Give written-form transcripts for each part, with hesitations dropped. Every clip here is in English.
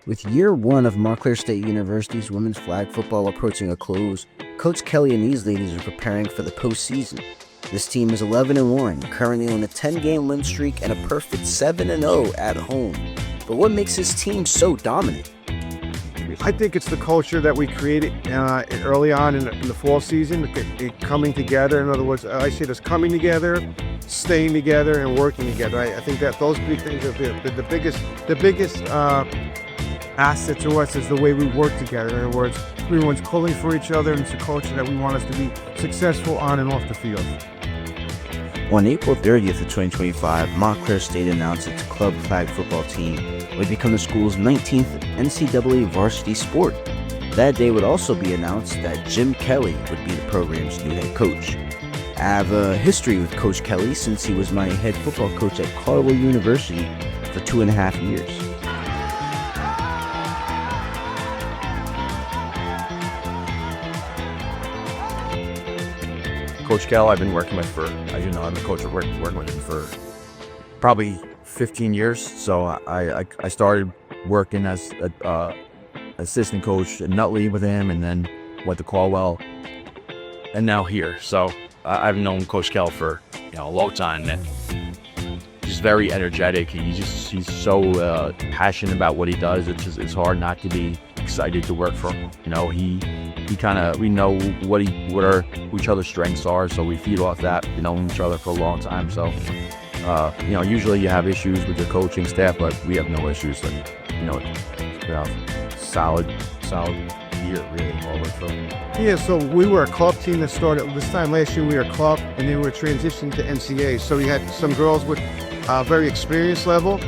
With year one of Montclair State University's women's flag football approaching a close, Coach Kelly and these ladies are preparing for the postseason. This team is 11-1, currently on a 10-game win streak and a perfect 7-0 at home. But what makes this team so dominant? I think it's the culture that we created early on in the fall season, it coming together. In other words, I see it as coming together, staying together, and working together. I think that those big things have been the biggest asset to us is the way we work together. In other words, everyone's pulling for each other, and it's a culture that we want us to be successful on and off the field. On April 30th of 2025, Montclair State announced its club flag football team would become the school's 19th NCAA varsity sport. That day would also be announced that Jim Kelly would be the program's new head coach. I have a history with Coach Kelly since he was my head football coach at Caldwell University for 2.5 years. Coach Kell, I've been working with for, as you know, I'm the coach working with him for probably 15 years. So I started working as a assistant coach at Nutley with him, and then went to Caldwell, and now here. So I've known Coach Kell for a long time. And he's very energetic. He's so passionate about what he does. It's hard not to be excited to work for him. We know what each other's strengths are, so we feed off that. Known each other for a long time, so usually you have issues with your coaching staff, but we have no issues. Solid year really all the way through. Yeah, so we were a club team that started this time last year. We were a club, and then we were transitioned to NCAA. So we had some girls with very experienced level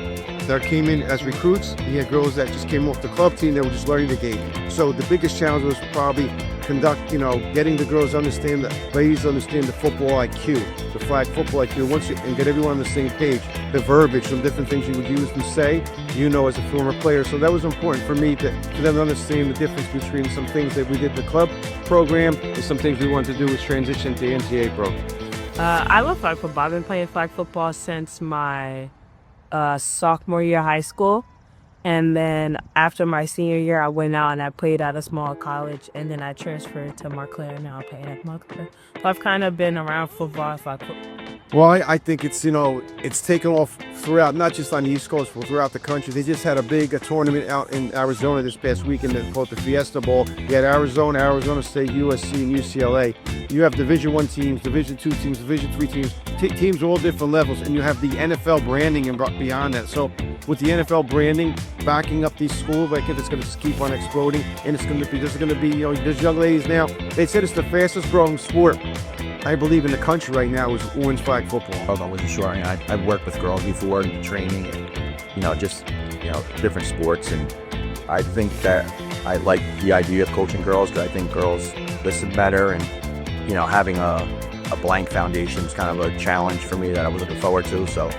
that came in as recruits. You had girls that just came off the club team that were just learning the game. So the biggest challenge was probably getting the girls to understand, the ladies to understand the football IQ, the flag football IQ, and get everyone on the same page. The verbiage, some different things you would use and say, as a former player. So that was important for me for them to understand the difference between some things that we did in the club program and some things we wanted to do was transition to the NCAA program. I love flag football. I've been playing flag football since my sophomore year of high school. And then after my senior year, I went out and I played at a small college, and then I transferred to Montclair, and now I play at Montclair. So I've kind of been around football. Well, I think it's taken off throughout, not just on the East Coast, but throughout the country. They just had a big tournament out in Arizona this past weekend called the Fiesta Bowl. You had Arizona State, USC, and UCLA. You have Division I teams, Division II teams, Division III teams, teams of all different levels, and you have the NFL branding and beyond that. So with the NFL branding backing up these schools, I think it's going to just keep on exploding, and there's young ladies now. They said it's the fastest growing sport, I believe, in the country right now is women's flag football. I wasn't sure. I've worked with girls before in training, and different sports, and I think that I like the idea of coaching girls because I think girls listen better, and having a blank foundation is kind of a challenge for me that I was looking forward to. So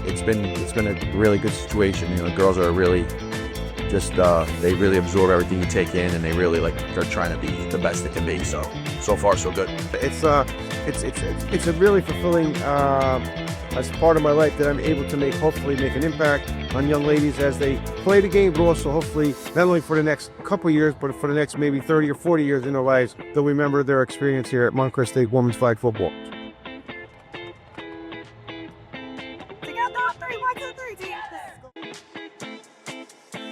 it's been a really good situation. The girls are really just they really absorb everything you take in, and they really they're trying to be the best they can be. So far so good. It's a really fulfilling as part of my life that I'm able to hopefully make an impact on young ladies as they play the game, but also hopefully not only for the next couple of years, but for the next maybe 30 or 40 years in their lives, they'll remember their experience here at Montclair State Women's Flag Football. Together, 3, 1, 2, 3, together.